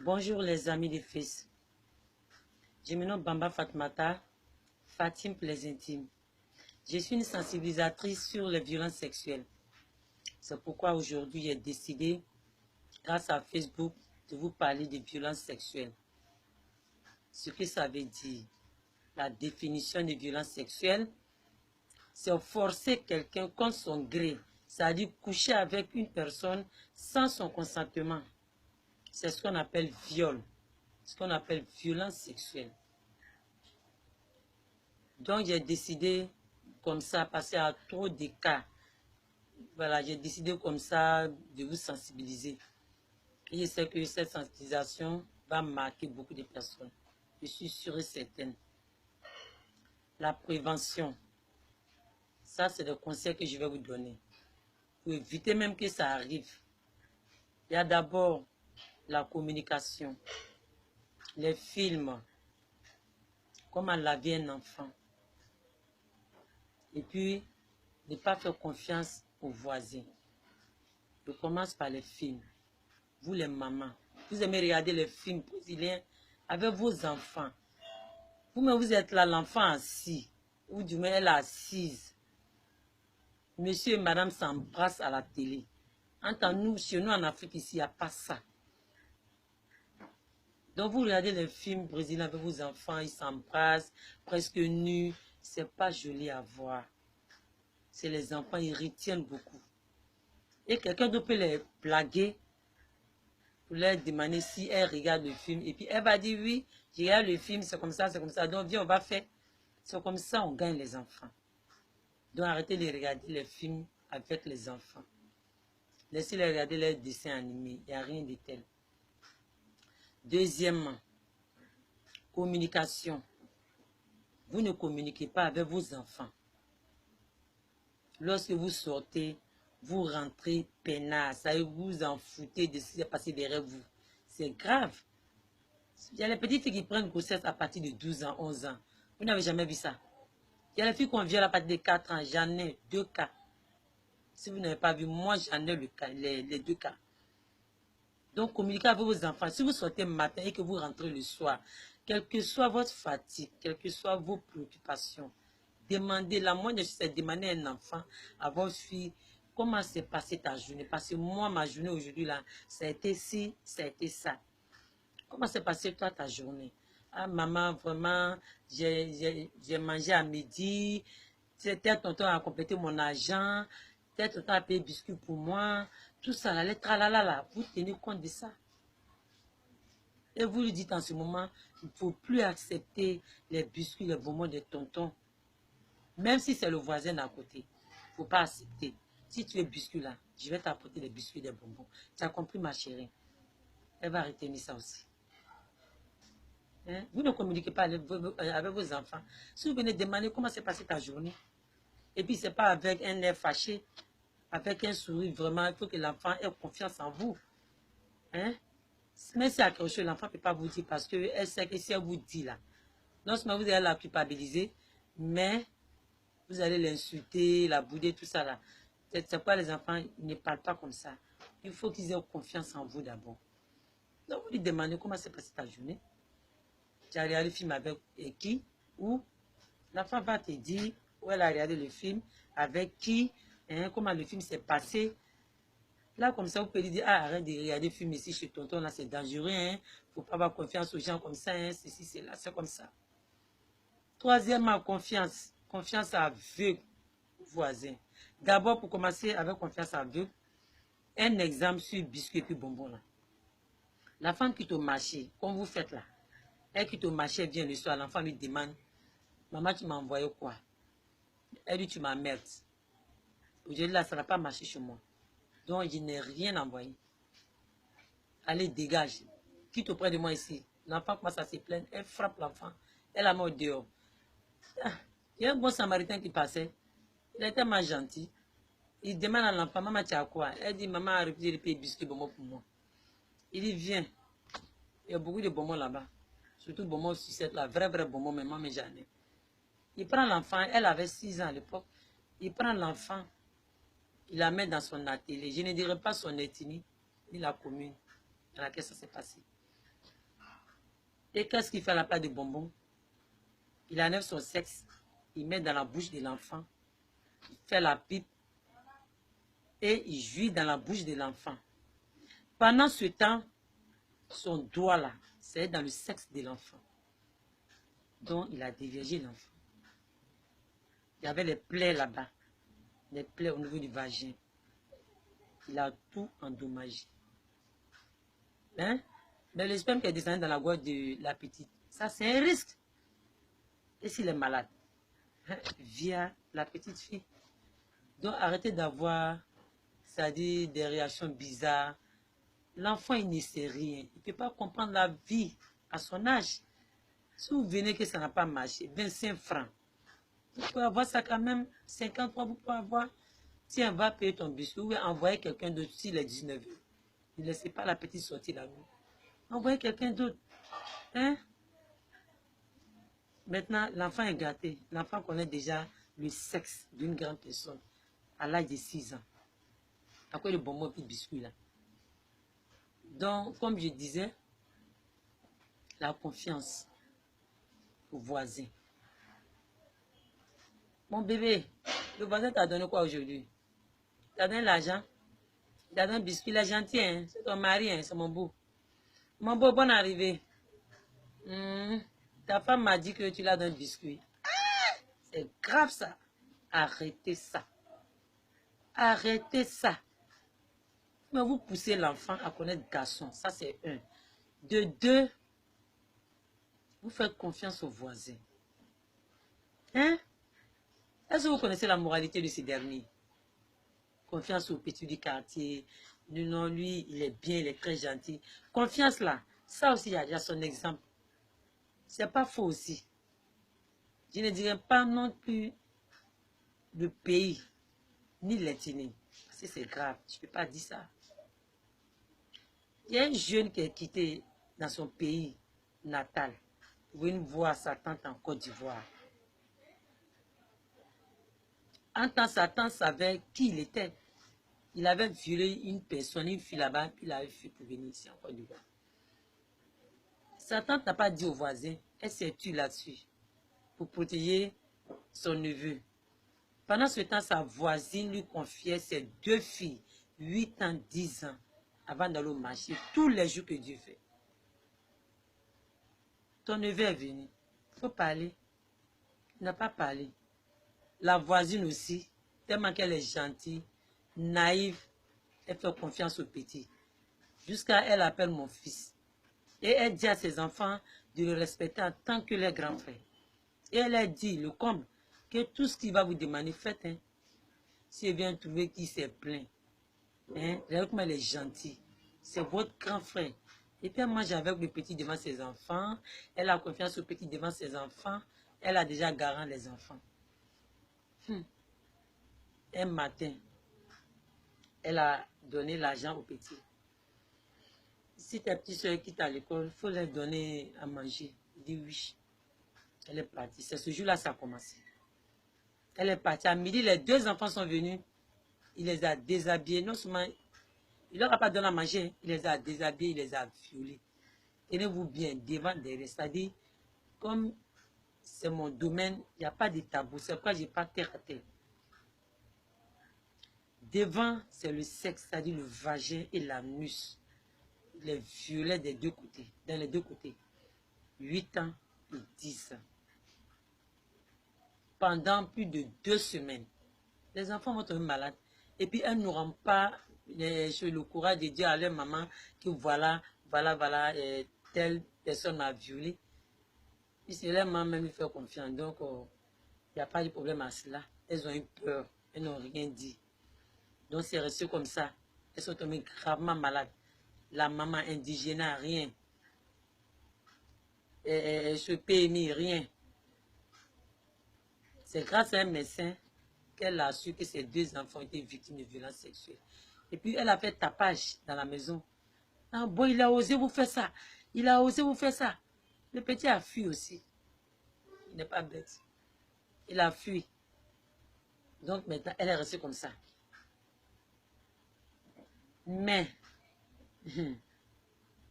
Bonjour les amis des fils. Je me nomme Bamba Fatmata, Fatim pour les intimes. Je suis une sensibilisatrice sur les violences sexuelles. C'est pourquoi aujourd'hui j'ai décidé, grâce à Facebook, de vous parler de violences sexuelles. Ce que ça veut dire, la définition de violences sexuelles, c'est forcer quelqu'un contre son gré, c'est-à-dire coucher avec une personne sans son consentement. C'est ce qu'on appelle viol, ce qu'on appelle violence sexuelle. Donc j'ai décidé comme ça, parce qu'il y a trop de cas. Voilà, j'ai décidé comme ça de vous sensibiliser. Et je sais que cette sensibilisation va marquer beaucoup de personnes. Je suis sûre et certaine. La prévention, ça c'est le conseil que je vais vous donner. Pour éviter même que ça arrive. Il y a d'abord la communication, les films, comment laver un enfant. Et puis, ne pas faire confiance aux voisins. Je commence par les films. Vous les mamans, vous aimez regarder les films brésiliens avec vos enfants. Vous-même, vous êtes là, l'enfant assis, ou du moins elle est assise. Monsieur et madame s'embrassent à la télé. Nous, chez nous en Afrique, ici, il n'y a pas ça. Donc vous regardez les films brésiliens avec vos enfants, ils s'embrassent, presque nus. C'est pas joli à voir. C'est les enfants, ils retiennent beaucoup. Et quelqu'un d'autre peut les blaguer pour leur demander si elle regarde le film. Et puis elle va dire oui, je regarde le film, c'est comme ça, c'est comme ça. Donc viens, on va faire. C'est comme ça on gagne les enfants. Donc arrêtez de regarder les films avec les enfants. Laissez-les regarder les dessins animés. Il n'y a rien de tel. Deuxièmement, communication. Vous ne communiquez pas avec vos enfants. Lorsque vous sortez, vous rentrez peinard. Ça vous en foutez de ce qui s'est passé derrière vous. C'est grave. Il y a les petites filles qui prennent grossesse à partir de 12 ans, 11 ans. Vous n'avez jamais vu ça. Il y a les filles qu'on viole à partir de 4 ans. J'en ai 2 cas. Si vous n'avez pas vu, moi j'en ai les 2 cas. Donc communiquez avec vos enfants. Si vous sortez le matin et que vous rentrez le soir, quelle que soit votre fatigue, quelles que soient vos préoccupations, demandez, la moindre chose, c'est demander à un enfant, à votre fille, comment s'est passée ta journée. Parce que moi, ma journée aujourd'hui, là, ça a été ci, ça a été ça. Comment s'est passée toi ta journée? Ah maman, vraiment, j'ai mangé à midi, tel tonton a complété mon argent, tel tonton a payé biscuit pour moi, tout ça, la lettre, là, vous tenez compte de ça. Et vous lui dites en ce moment, il ne faut plus accepter les biscuits, les bonbons de tonton. Même si c'est le voisin d'à côté, il ne faut pas accepter. Si tu es biscuit là, je vais t'apporter les biscuits, des bonbons. Tu as compris ma chérie? Elle va retenir ça aussi. Hein? Vous ne communiquez pas avec vos enfants. Si vous venez demander comment s'est passée ta journée, et puis ce n'est pas avec un air fâché, avec un sourire, vraiment, il faut que l'enfant ait confiance en vous. Hein? Mais c'est accroché, l'enfant ne peut pas vous dire parce qu'elle sait que si elle vous dit là, non seulement vous allez la culpabiliser, mais vous allez l'insulter, la bouder, tout ça là. C'est pourquoi les enfants ne parlent pas comme ça. Il faut qu'ils aient confiance en vous d'abord. Donc vous lui demandez comment s'est passée ta journée. Tu as regardé le film avec qui, ou l'enfant va te dire où elle a regardé le film, avec qui, hein, comment le film s'est passé. Là, comme ça, vous pouvez lui dire, ah, arrête de regarder le film ici chez tonton, là, c'est dangereux, hein. Il ne faut pas avoir confiance aux gens comme ça, hein, ceci, c'est là, c'est comme ça. Troisièmement, confiance. Confiance aveugle aux voisins. D'abord, pour commencer avec confiance aveugle, un exemple sur biscuit et puis bonbon, là. La femme qui te marché, comme vous faites là, elle qui te marché, elle vient le soir, l'enfant lui demande, maman, tu m'as envoyé quoi? Elle dit, tu m'emmerdes. Aujourd'hui, là, ça n'a pas marché chez moi. Donc, je n'ai rien envoyé. Allez, dégage. Quitte auprès de moi ici. L'enfant commence à se plaindre. Elle frappe l'enfant. Elle la met au dehors. Ah, il y a un bon samaritain qui passait. Il est tellement gentil. Il demande à l'enfant, maman, tu as quoi? Elle dit, maman a refusé de payer biscuits bonbons pour moi. Il dit, viens. Il y a beaucoup de bonbons là-bas. Surtout bonbons sucettes là. Vrai bonbons, mais moi, mais j'en ai. Il prend l'enfant. Elle avait 6 ans à l'époque. Il prend l'enfant. Il la met dans son atelier. Je ne dirais pas son ethnie, ni la commune dans laquelle ça s'est passé. Et qu'est-ce qu'il fait à la place de bonbons? Il enlève son sexe, il met dans la bouche de l'enfant, il fait la pipe et il jouit dans la bouche de l'enfant. Pendant ce temps, son doigt là, c'est dans le sexe de l'enfant. Donc, il a déviergé l'enfant. Il y avait les plaies là-bas, les plaies au niveau du vagin. Il a tout endommagé. Hein? Mais le sperme qui est descendu dans la gorge de la petite, ça c'est un risque. Et s'il est malade, hein, via la petite fille. Donc arrêtez d'avoir, c'est-à-dire des réactions bizarres. L'enfant, il ne sait rien. Il ne peut pas comprendre la vie à son âge. Si vous venez que ça n'a pas marché, 25 francs. Vous pouvez avoir ça quand même, 53, vous pouvez avoir. Tiens, va payer ton bus. Ou envoyer quelqu'un d'autre s'il est 19 heures. Ne laissez pas la petite sortir là-bas. Envoyez quelqu'un d'autre. Hein? Maintenant, l'enfant est gâté. L'enfant connaît déjà le sexe d'une grande personne à l'âge de 6 ans. À quoi le bonbon et le biscuit là? Donc, comme je disais, la confiance au voisin. Mon bébé, le voisin t'a donné quoi aujourd'hui? T'as donné l'argent? T'as donné un biscuit, il est gentil, hein? C'est ton mari, hein? C'est mon beau. Mon beau, bonne arrivée. Ta femme m'a dit que tu l'as donné un biscuit. C'est grave ça. Arrêtez ça. Arrêtez ça. Mais vous poussez l'enfant à connaître garçon. Ça, c'est un. De deux, vous faites confiance aux voisins. Hein? Est-ce que vous connaissez la moralité de ces derniers? Confiance au petit du quartier. Non, lui, il est bien, il est très gentil. Confiance là. Ça aussi, il y a son exemple. C'est pas faux aussi. Je ne dirais pas non plus le pays, ni l'ethnie. Parce que c'est grave. Je ne peux pas dire ça. Il y a un jeune qui est quitté dans son pays natal pour venir voir sa tante en Côte d'Ivoire. En temps, sa tante savait qui il était. Il avait violé une personne, une fille là-bas, puis il avait fui pour venir ici en Côte d'Ivoire. Sa tante n'a pas dit aux voisins, elle s'est tue là-dessus pour protéger son neveu. Pendant ce temps, sa voisine lui confiait ses 2 filles, 8 ans, 10 ans, avant d'aller au marché, tous les jours que Dieu fait. Ton neveu est venu. Il faut parler. Il n'a pas parlé. La voisine aussi, tellement qu'elle est gentille, naïve, elle fait confiance au petit. Jusqu'à elle appelle mon fils. Et elle dit à ses enfants de le respecter en tant que les grands frères. Et elle a dit, le comble, que tout ce qu'il va vous demander, faites. Hein. Si elle vient trouver qui s'est plaint, hein, regardez comment elle est gentille. C'est votre grand frère. Et puis elle mange avec le petit devant ses enfants. Elle a confiance au petit devant ses enfants. Elle a déjà garant les enfants. Un matin, elle a donné l'argent au petit. Si tes petites soeurs quittent à l'école, il faut leur donner à manger. Il dit oui. Elle est partie. C'est ce jour-là que ça a commencé. Elle est partie. À midi, les 2 enfants sont venus. Il les a déshabillés. Non seulement, il leur a pas donné à manger. Il les a déshabillés, il les a violés. Tenez-vous bien, devant, derrière. C'est-à-dire, comme c'est mon domaine, il n'y a pas de tabou. C'est pourquoi je n'ai pas terre à terre. Devant, c'est le sexe, c'est-à-dire le vagin et l'anus. Les violets des 2 côtés, dans les 2 côtés. 8 ans et 10 ans. Pendant plus de 2 semaines. Les enfants vont tomber malades. Et puis, elles n'auront pas le courage de dire à leur maman que voilà, telle personne m'a violé. Puis c'est leur maman même lui fait confiance. Donc, il n'y a pas de problème à cela. Elles ont eu peur. Elles n'ont rien dit. Donc, c'est resté comme ça. Elles sont tombées gravement malades. La maman indigène, rien. Ce PMI, rien. C'est grâce à un médecin qu'elle a su que ses 2 enfants étaient victimes de violences sexuelles. Et puis, elle a fait tapage dans la maison. Ah bon, il a osé vous faire ça. Il a osé vous faire ça. Le petit a fui aussi. Il n'est pas bête. Il a fui. Donc, maintenant, elle est restée comme ça. Mais,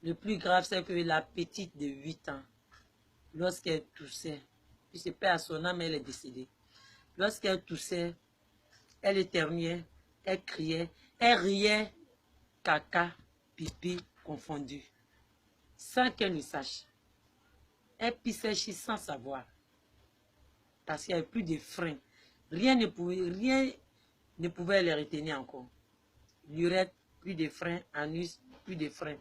le plus grave, c'est que la petite de 8 ans lorsqu'elle toussait, puis c'est paix à son âme, elle est décédée. Lorsqu'elle toussait, elle éternuait, elle criait, elle riait, caca, pipi confondu, sans qu'elle ne sache. Elle pissait sans savoir, parce qu'il n'y avait plus de frein. Rien ne pouvait les retenir encore. L'urètre, plus de frein, anus, plus de frein.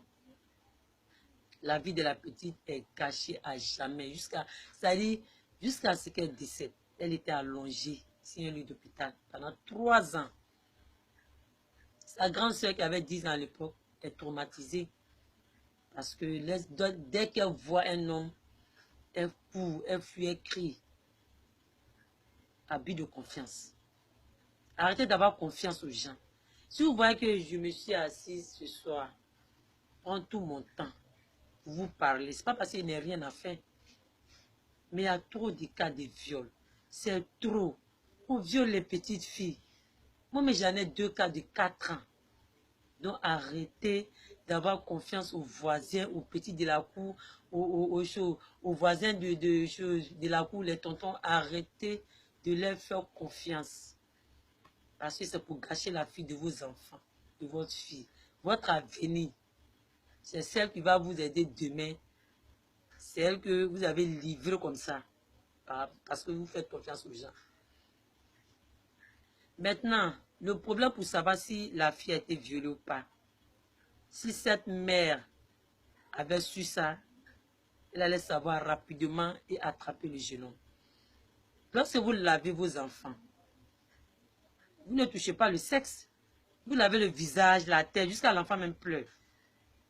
La vie de la petite est cachée à jamais, jusqu'à ce qu'elle décède. Elle était allongée sur un lit d'hôpital pendant 3 ans. Sa grande soeur qui avait 10 ans à l'époque est traumatisée parce que dès qu'elle voit un homme, elle court, elle fuit, elle crie. Abus de confiance. Arrêtez d'avoir confiance aux gens. Si vous voyez que je me suis assise ce soir, prends tout mon temps pour vous parler. Ce n'est pas parce qu'il n'y a rien à faire. Mais il y a trop de cas de viol. C'est trop. On viole les petites filles. Moi, mais j'en ai 2 cas de 4 ans. Donc, arrêtez d'avoir confiance aux voisins, aux petits de la cour, aux voisins de la cour, les tontons. Arrêtez de leur faire confiance. Parce que c'est pour gâcher la vie de vos enfants, de votre fille. Votre avenir, c'est celle qui va vous aider demain. C'est elle que vous avez livrée comme ça. Parce que vous faites confiance aux gens. Maintenant, le problème pour savoir si la fille a été violée ou pas. Si cette mère avait su ça, elle allait savoir rapidement et attraper le jeune homme. Lorsque vous lavez vos enfants, vous ne touchez pas le sexe. Vous lavez le visage, la tête, jusqu'à l'enfant même pleure.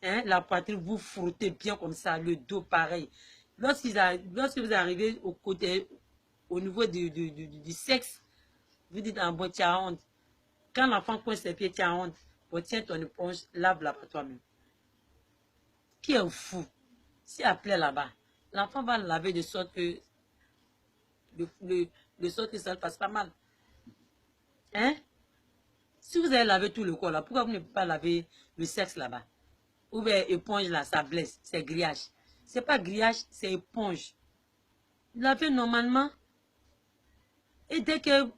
Hein? La poitrine, vous frottez bien comme ça, le dos pareil. Lorsque vous arrivez au niveau du sexe, vous dites en bon, tu as honte. Quand l'enfant coince ses pieds, tu as honte. Bon, tiens ton éponge, lave-la par toi-même. Qui est fou? Si elle plaît là-bas, l'enfant va laver de sorte que ça ne passe pas mal. Hein? Si vous avez lavé tout le corps là, pourquoi vous ne pouvez pas laver le sexe là-bas? Ou bien éponge là, ça blesse, c'est grillage. C'est pas grillage, c'est éponge. Lavez normalement. Et dès qu'elle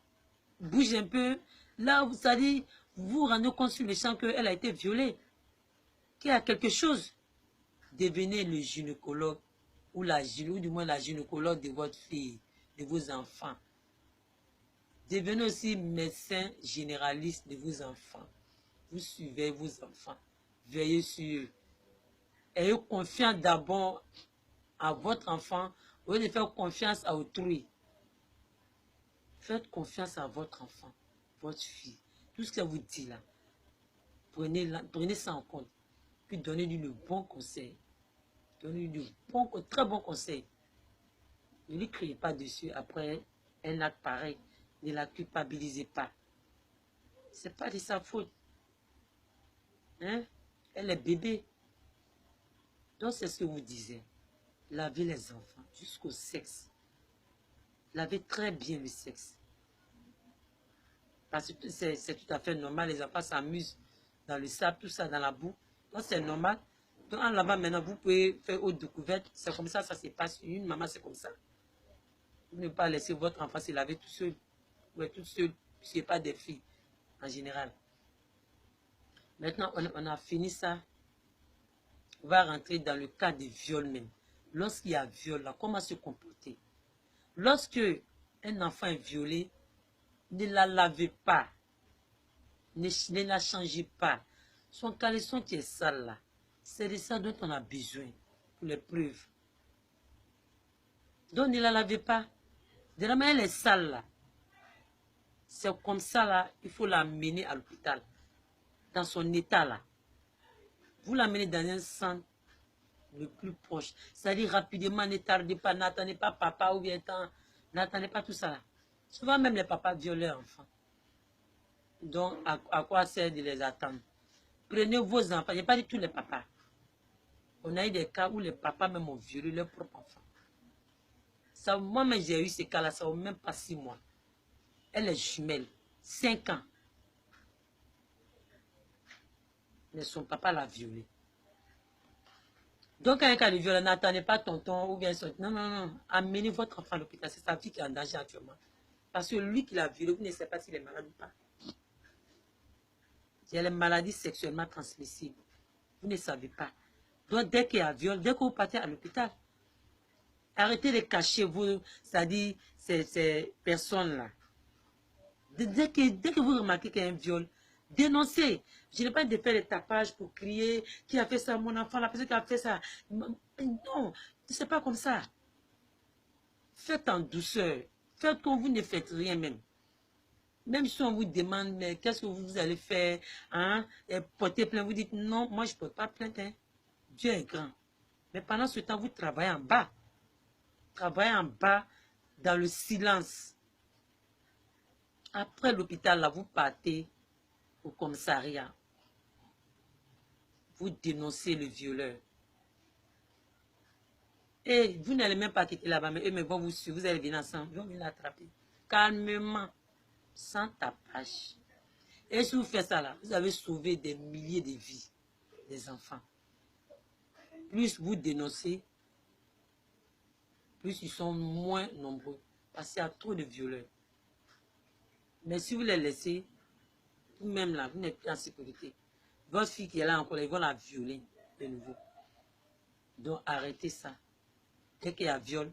bouge un peu, là, vous vous rendez compte sur le champ qu'elle a été violée. Qu'il y a quelque chose. Devenez le gynécologue ou du moins la gynécologue de votre fille, de vos enfants. Devenez aussi médecin généraliste de vos enfants. Vous suivez vos enfants. Veillez sur eux. Ayez confiance d'abord à votre enfant au lieu de faire confiance à autrui. Faites confiance à votre enfant, votre fille. Tout ce qu'elle vous dit là, prenez ça en compte. Puis donnez-lui le bon conseil. Donnez-lui le très bon conseil. Ne lui criez pas dessus après un acte pareil. Ne la culpabilisez pas. Ce n'est pas de sa faute. Hein? Elle est bébé. Donc c'est ce que vous disiez. Lavez les enfants jusqu'au sexe. Lavez très bien le sexe. Parce que c'est tout à fait normal. Les enfants s'amusent dans le sable, tout ça, dans la boue. Donc c'est normal. Donc en lavant maintenant, vous pouvez faire haute découverte. C'est comme ça se passe. Une maman, c'est comme ça. Vous ne pouvez pas laisser votre enfant se laver tout seul. Ouais, tout seul. Ce n'est pas des filles, en général. Maintenant, on a fini ça. On va rentrer dans le cas de viol même. Lorsqu'il y a viol, là, comment se comporter? Lorsque un enfant est violé, ne la lavez pas. Ne la changez pas. Son caleçon qui est sale là, c'est de ça dont on a besoin pour les preuves. Donc ne la lavez pas. De la manière elle est sale là. C'est comme ça là, il faut la mener à l'hôpital. Dans son état là. Vous la menez dans un centre le plus proche. C'est-à-dire rapidement, ne tardez pas, n'attendez pas papa ou bien temps. N'attendez pas tout ça là. Souvent même les papas violent leurs enfants. Donc à quoi sert de les attendre? Prenez vos enfants. Il n'y a pas dit tous les papas. On a eu des cas où les papas même ont violé leurs propres enfants. Moi-même, j'ai eu ces cas-là, ça ne vaut même pas 6 mois. Elle est jumelle, 5 ans. Mais son papa l'a violée. Donc, quand il y a un cas de viol, n'attendez pas tonton ou bien son... Non, non, non. Amenez votre enfant à l'hôpital. C'est sa vie qui est en danger actuellement. Parce que lui qui l'a violé, vous ne savez pas s'il est malade ou pas. Il y a les maladies sexuellement transmissibles. Vous ne savez pas. Donc, dès qu'il y a viol, dès que vous partez à l'hôpital, arrêtez de cacher vous, c'est-à-dire ces personnes-là. Dès que vous remarquez qu'il y a un viol, dénoncez. Je n'ai pas de faire des tapages pour crier qui a fait ça, mon enfant, la personne qui a fait ça. Non, c'est pas comme ça. Faites en douceur. Faites comme vous ne faites rien même. Même si on vous demande, mais qu'est-ce que vous allez faire, hein? Et porter plainte, vous dites, non, moi je ne porte pas plainte. Hein. Dieu est grand. Mais pendant ce temps, vous travaillez en bas. Travaillez en bas, dans le silence. Après l'hôpital, là, vous partez au commissariat. Vous dénoncez le violeur. Et vous n'allez même pas quitter là-bas, mais eux vont vous suivre, vous allez venir ensemble, ils vont venir l'attraper. Calmement, sans tapage. Et si vous faites ça là, vous avez sauvé des milliers de vies, des enfants. Plus vous dénoncez, plus ils sont moins nombreux. Parce qu'il y a trop de violeurs. Mais si vous les laissez, vous-même là, vous n'êtes plus en sécurité. Votre fille qui est là encore, ils vont la violer de nouveau. Donc arrêtez ça. Dès qu'il y a viol,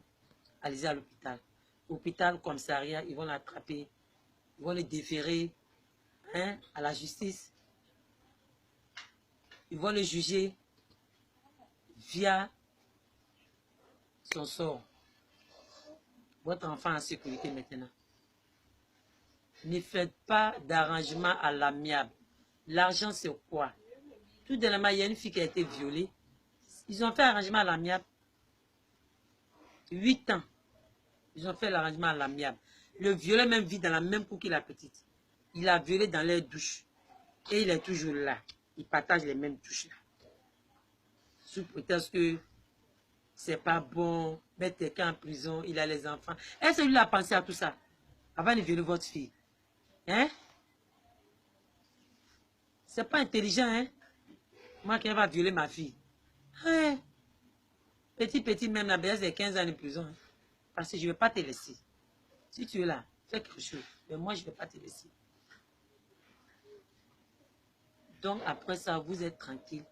allez à l'hôpital. Hôpital, commissariat, ils vont l'attraper. Ils vont le déférer hein, à la justice. Ils vont le juger via son sort. Votre enfant en sécurité maintenant. Ne faites pas d'arrangement à l'amiable. L'argent, c'est quoi? Tout dernièrement, il y a une fille qui a été violée. Ils ont fait arrangement à l'amiable. 8 ans. Ils ont fait l'arrangement à l'amiable. Le violeur même vit dans la même cour que la petite. Il a violé dans leur douche. Et il est toujours là. Ils partagent les mêmes douches là. Sous prétexte que c'est pas bon, mettre quelqu'un en prison, il a les enfants. Est-ce que lui a pensé à tout ça avant de violer votre fille? Hein? C'est pas intelligent, hein? Moi qui va violer ma fille. Hein? Petit, même la baisse des 15 ans de prison. Hein? Parce que je ne vais pas te laisser. Si tu es là, fais quelque chose. Mais moi, je ne vais pas te laisser. Donc, après ça, vous êtes tranquille.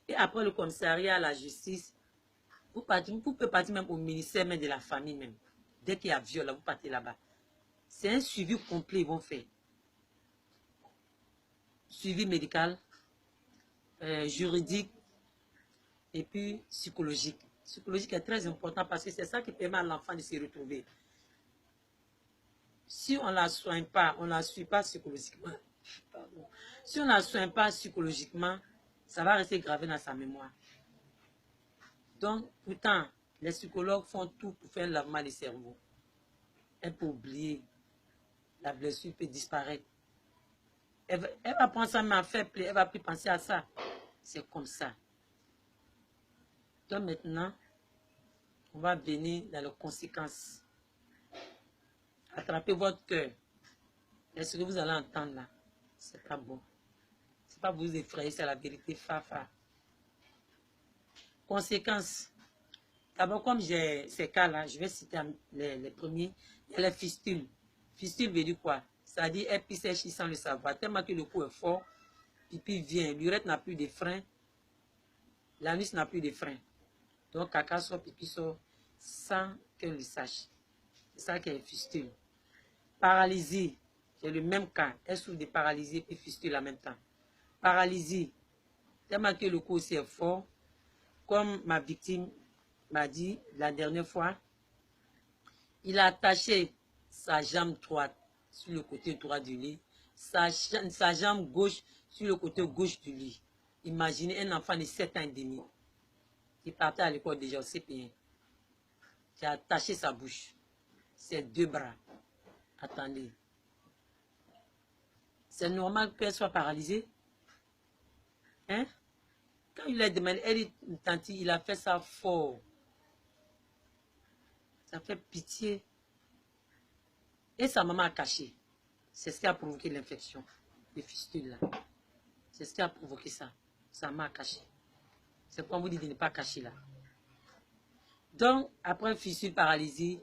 Et après le commissariat, la justice, vous pouvez partir même au ministère même de la famille même. Dès qu'il y a viol, là, vous partez là-bas. C'est un suivi complet, ils vont faire. Suivi médical, juridique et puis psychologique. Psychologique est très important parce que c'est ça qui permet à l'enfant de se retrouver. Si on ne la soigne pas, on ne la suit pas psychologiquement. Pardon. Si on ne la soigne pas psychologiquement, ça va rester gravé dans sa mémoire. Donc, pourtant, les psychologues font tout pour faire un lavement du cerveau. Elle peut oublier. La blessure peut disparaître. Elle va prendre ça, mais en fait, elle ne va plus penser à ça. C'est comme ça. Donc maintenant, on va venir dans les conséquences. Attrapez votre cœur. Et ce que vous allez entendre là, c'est pas bon. C'est pas vous effrayer, c'est la vérité. Conséquences. D'abord, comme j'ai ces cas-là, je vais citer les premiers. Il y a les fistules. Fistule veut dire quoi? C'est-à-dire, elle pisse sèche sans le savoir. Tellement que le coup est fort, pipi vient. L'urètre n'a plus de frein. L'anus n'a plus de frein. Donc, caca sort, pipi sort, sans qu'elle le sache. C'est ça qui est fistule. Paralysie. C'est le même cas. Elle souffre de paralysie et fistule en même temps. Paralysie. Tellement que le coup aussi est fort. Comme ma victime m'a dit la dernière fois, il a attaché sa jambe droite sur le côté droit du lit, sa jambe gauche sur le côté gauche du lit. Imaginez un enfant de 7 ans et demi qui partait à l'école déjà au CP1. J'ai attaché sa bouche, ses 2 bras. Attendez. C'est normal qu'elle soit paralysée? Hein? Quand il a demandé, elle dit, tante, il a fait ça fort. Ça fait pitié. Et sa maman a caché. C'est ce qui a provoqué l'infection. Le fistule là. C'est ce qui a provoqué ça. Sa maman a caché. C'est pour vous dire de ne pas cacher là. Donc, après fissure, paralysie,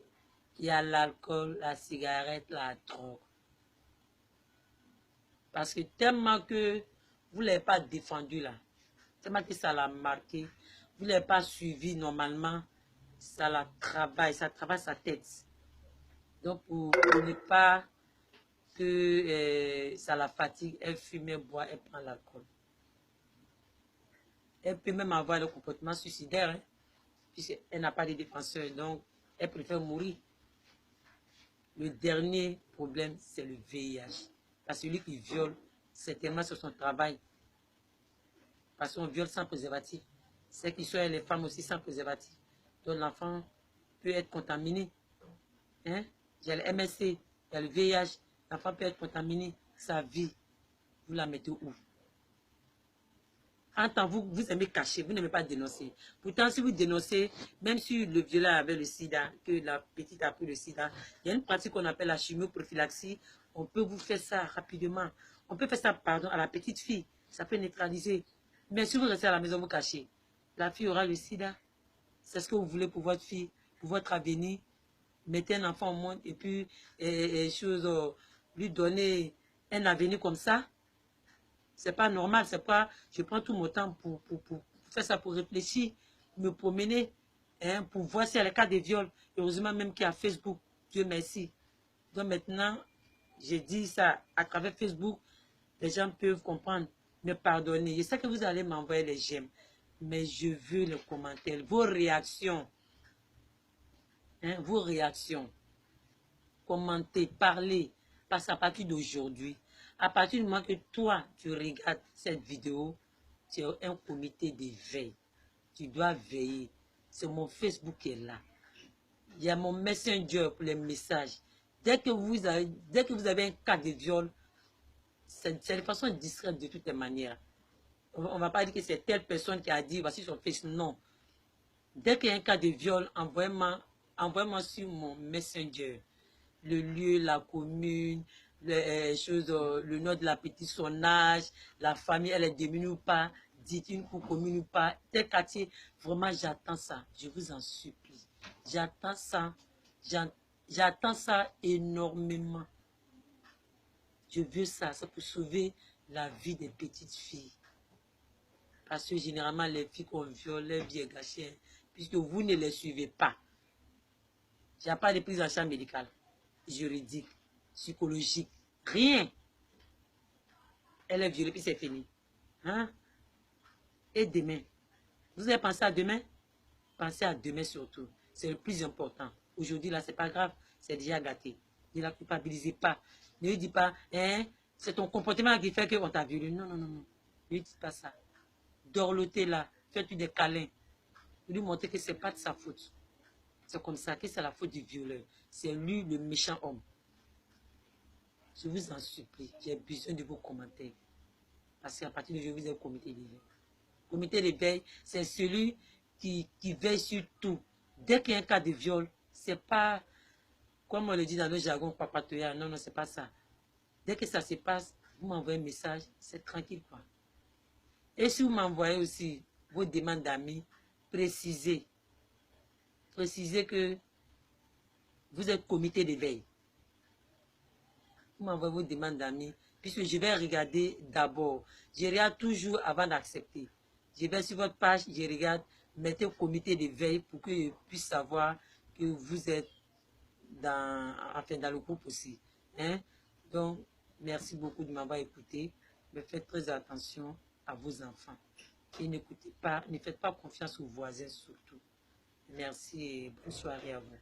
il y a l'alcool, la cigarette, la drogue. Parce que tellement que vous ne l'avez pas défendu là, tellement que ça l'a marqué, vous ne l'avez pas suivi normalement, ça travaille sa tête. Donc, pour ne pas que ça la fatigue, elle fume, elle boit, elle prend l'alcool. Elle peut même avoir le comportement suicidaire, hein, puisqu'elle n'a pas de défenseur, donc elle préfère mourir. Le dernier problème, c'est le VIH. Parce que celui qui viole, c'est tellement sur son travail. Parce qu'on viole sans préservatif. C'est qu'ils soient les femmes aussi sans préservatif. Donc l'enfant peut être contaminé. Hein? Il y a le MSC, il y a le VIH. L'enfant peut être contaminé. Sa vie, vous la mettez où? En tant vous aimez cacher, vous n'aimez pas dénoncer. Pourtant, si vous dénoncez, même si le violeur avait le sida, que la petite a pris le sida, il y a une pratique qu'on appelle la chimioprophylaxie. On peut vous faire ça rapidement. On peut faire ça, pardon, à la petite fille. Ça peut neutraliser. Mais si vous restez à la maison, vous cachez, la fille aura le sida. C'est ce que vous voulez pour votre fille, pour votre avenir. Mettez un enfant au monde et puis, lui donner un avenir comme ça. C'est pas normal, c'est pas, je prends tout mon temps pour faire ça, pour réfléchir, me promener, hein, pour voir s'il y a les cas de viol. Heureusement même qu'il y a Facebook, Dieu merci. Donc maintenant, j'ai dit ça à travers Facebook, les gens peuvent comprendre, me pardonner. Je sais que vous allez m'envoyer les j'aime, mais je veux les commentaires, vos réactions. Hein, vos réactions. Commentez, parlez, parce qu'à partir d'aujourd'hui, à partir du moment que toi, tu regardes cette vidéo, tu es un comité de veille. Tu dois veiller. C'est mon Facebook qui est là. Il y a mon Messenger pour les messages. Dès que vous avez un cas de viol, c'est de façon discrète de toutes les manières. On ne va pas dire que c'est telle personne qui a dit, voici son Facebook. Non. Dès qu'il y a un cas de viol, envoie-moi sur mon Messenger le lieu, la commune, le nom de la petite, son âge, la famille, elle est démunie ou pas, dites une commune ou pas, tel quartier. Vraiment, j'attends ça. Je vous en supplie. J'attends ça. J'attends ça énormément. Je veux ça. C'est pour sauver la vie des petites filles. Parce que généralement, les filles qu'on viole, leur vie est gâchée, puisque vous ne les suivez pas. Il n'y a pas de prise en charge médicale, juridique, psychologique, rien. Elle est violée, puis c'est fini. Hein? Et demain, vous avez pensé à demain? Pensez à demain surtout. C'est le plus important. Aujourd'hui, là, c'est pas grave, c'est déjà gâté. Ne la culpabilisez pas. Ne lui dites pas, hein, c'est ton comportement qui fait qu'on t'a violé. Non, non, non, non. Ne lui dites pas ça. Dorlotez là, faites-lui des câlins. Lui montrer que ce n'est pas de sa faute. C'est comme ça que c'est la faute du violeur. C'est lui le méchant homme. Je vous en supplie, j'ai besoin de vos commentaires. Parce qu'à partir d'aujourd'hui, vous avez un comité d'éveil. Le comité d'éveil, c'est celui qui veille sur tout. Dès qu'il y a un cas de viol, c'est pas, comme on le dit dans le jargon papatoya, non, non, c'est pas ça. Dès que ça se passe, vous m'envoyez un message, c'est tranquille, quoi. Et si vous m'envoyez aussi vos demandes d'amis, précisez que vous êtes comité d'éveil. Vous m'envoyez vos demandes d'amis, puisque je vais regarder d'abord. Je regarde toujours avant d'accepter. Je vais sur votre page, je regarde, mettez comité de veille pour que je puisse savoir que vous êtes dans le groupe aussi. Hein? Donc, merci beaucoup de m'avoir écouté. Mais faites très attention à vos enfants. Et n'écoutez pas, ne faites pas confiance aux voisins surtout. Merci et bonne soirée à vous.